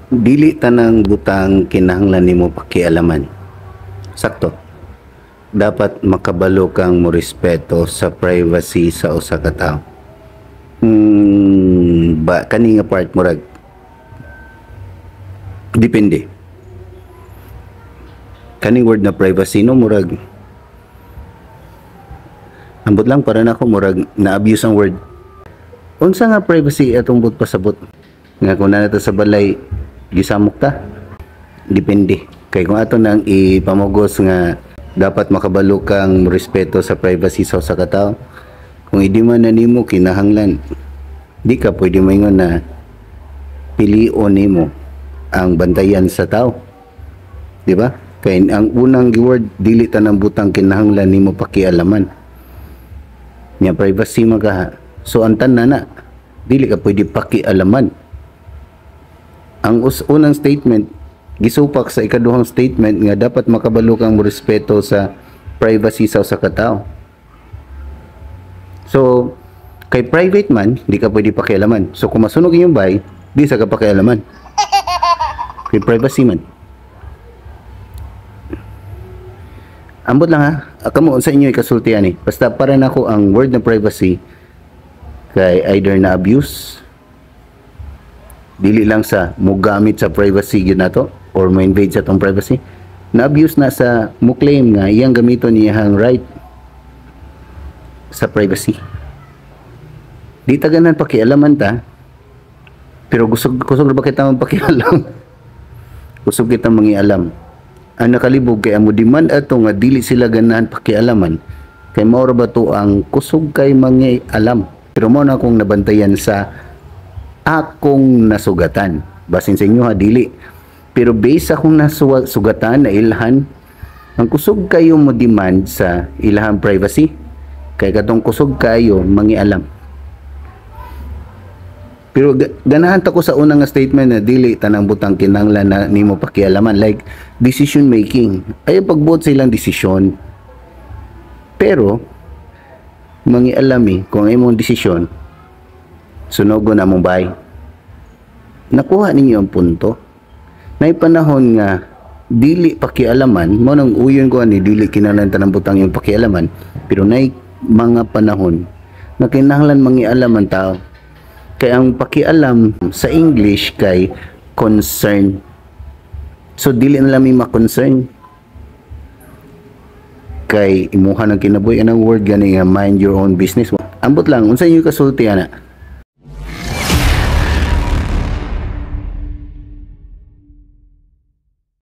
Dili tanang butang kinahanglan nimo pakialaman. Sakto. Dapat makabalo kang mo respeto sa privacy sa usa ka tawo. Ba kani nga part murag depende. Kani word na privacy no murag ambot lang para nako murag na-abuse ang word. Unsa nga privacy atong but pasabot? Nga kung na nato sa balay gisamok ta? Depende. Kay kung ato nang ipamugos nga dapat makabalo kang respeto sa privacy sa usa ka tawo, kung hindi man na nimo kinahanglan, di ka pwede maingon na pilion nimo ang bantayan sa tao. Di ba? Kay ang unang keyword dili tanang butang kinahanglan nimo pakialaman. Nya privacy magaha. So ang tanan na dili ka pwede pakialaman. Ang unang statement gisupak sa ikaduhang statement nga dapat makabalo kang respeto sa privacy sa usa ka tawo. So kay private man di ka pwede pakialaman. So kung masunog inyong bahay, di sa ka pakialaman. Kay privacy man. Ambot lang ha. Kamo sa inyo ikasultian Basta para nako ang word na privacy kay either na abuse dili lang sa mogamit sa privacy gyud nato or mo invade sa tong privacy, na abuse na sa mo claim nga iyang gamiton niyang right sa privacy. Di ta ganan pakialaman ta, pero kusog ra ba kita pakialam? Kusog kita mangialam. Ang nakalibog kay amo demand ato nga dili sila ganahan pakialaman, kay mao ra ba to ang kusog kay mangialam. Pero mo na akong nabantayan sa akong nasugatan. Basin sa inyo ha, dili. Pero base akong nasugatan na ilhan, ang kusog kayo mo demand sa ilahang privacy. Kay katong kusog kayo mangialam. Pero ganahan ta ko sa unang statement na dili tanang butang kinahanglan na nimo pakialaman, like decision making. Ay pagbuot sa ilang desisyon. Pero mangialami kung imong desisyon sunogon na mong bahay. Nakuha ninyo ang punto. Nay panahon nga dili pakialaman, mo nang uyon ko ani dili kinahanglan tanang butang yung pakialaman, pero nay mga panahon na kinahanglan mangialam ang tao. Kay ang pakialam sa English kay concern. So dili na lang ma-concern. Kay imuha ng kinabuhi anang word gani nga mind your own business. Ambot lang unsa inyo kasulti ana?